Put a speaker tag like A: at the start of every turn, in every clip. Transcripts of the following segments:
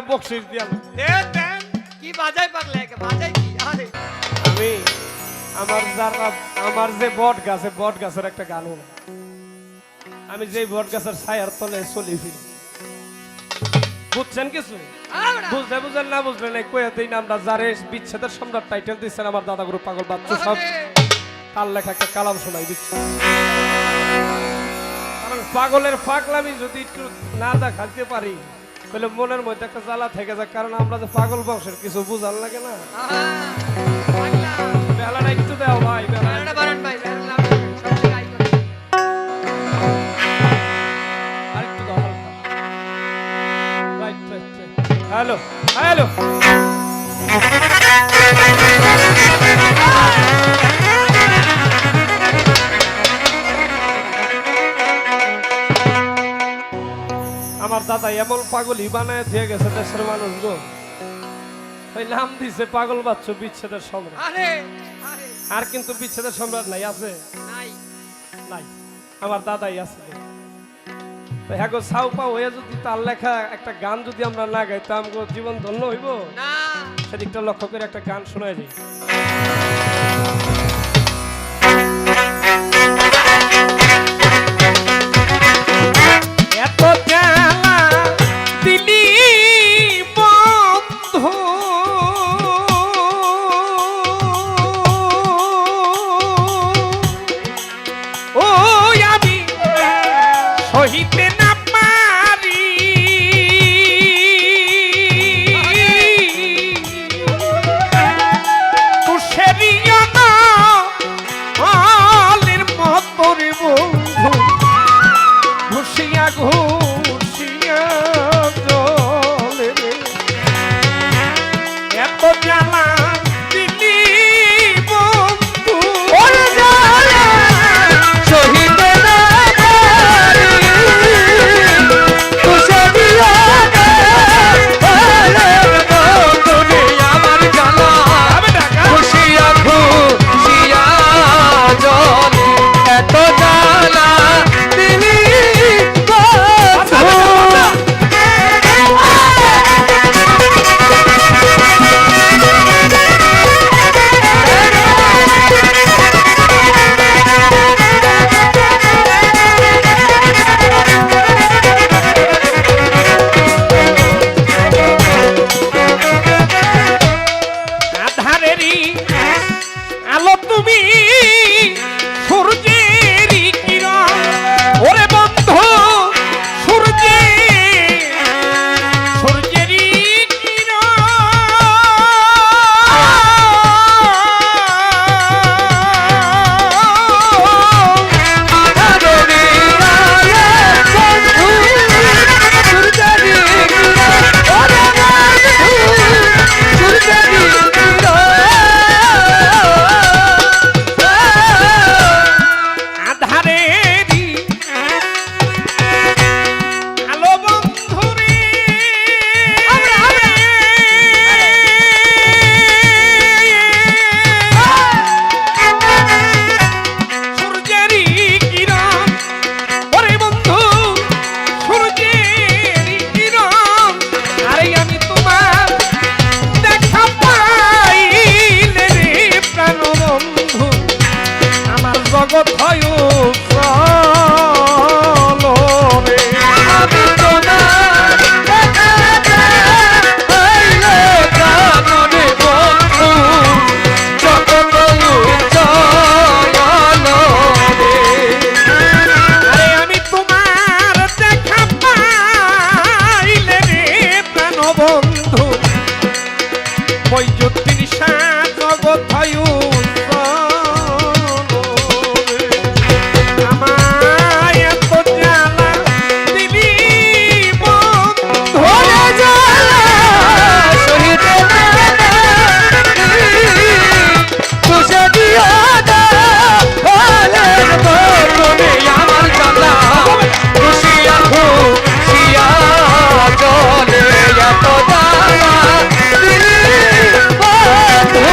A: বকশিস দিলাম।
B: দেন কি বাজাই পাগলে বাজাই কি আরে
A: আমি আমার যে বট গাছের একটা গান হলো, আমি যে বট গাছের ছায়ার তলে চলি ফিরি। বুঝছেন কিছু? বুঝলেন না বুঝলেন না কয়েতেই নামটা যারে বিচ্ছেদের সম্রাট টাইটেল দিচ্ছেন আমার দাদাগুরু পাগল বাচ্চা সব তার লেখা একটা কালাম শোনাই দিচ্ছে। কারণ পাগলের পাগলামি যদি একটু না দেখাতে পারি তাহলে মনের মধ্যে একটা জ্বালা থেকে যায়, কারণ আমরা যে পাগল বংশের কিছু বুঝার লাগে না। বেলাটা একটু দাও ভাই, বেলাটা বারণ ভাই, আরেকটু দাও হালকা। রাইট হ্যালো হ্যালো আমার দাদা এমন পাগলই বানায় দিয়ে গেছে দেশের মানুষ গো, ওই নাম দিছে পাগল বাচ্চা বিচ্ছেদের সম্রাট। আর কিন্তু বিচ্ছেদের সম্রাট নাই, আছে নাই, আমার দাদাই আছে। তো হ্যাঁ গো সাউপা হয়ে যদি তার লেখা একটা গান যদি আমরা না গাই তা আমগো জীবন ধন্য হইব না, সেদিকটা লক্ষ্য করে একটা গান শোনাই দিই। এত জ্বালা দিলি বন্ধু ও আমি সহিতে না পারি, তুষেরিয়া না আলের মতরে বন্ধু ঘুষিয়া ঘুষিয়া জলে রে এত জ্বালা দিলি বন্ধু
C: শহীদে না পারি তুষারিয়া বন্ধুরে আমার জ্বালা খুশিয়া খুশিয়া জলে এত জ্বালা দিলি
A: আধারেরই আলো তুমি সূর্যেরই কিরণ ওরে বন্ধু সূর্যেরই আধারেরই আলো বন্ধু রে সূর্যেরই কিরণ ওরে বন্ধু সূর্যেরই কিরণ আরে আমি তোমার দেখা পাইলে রে প্রাণ বন্ধু আমার জগৎ হয় উজ্জ্বল রে।
C: আমি তোমার দেখা পাইলে প্রাণরে বন্ধু জগৎ উজ্জ্বল রে।
A: আরে আমি তোমার দেখা পাইলে রে প্রাণ বন্ধু বৈদ্যুতির জগৎ হয় উজ্জ্বল রে। আমায় এত জ্বালা দিলি বন্ধু
C: শহীদে না তুষারিয়া বন্ধুরে আমার জ্বালা খুশিয়া খুশিয়া জলে এত জ্বালা দিলি বন্ধু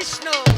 B: কৃষ্ণ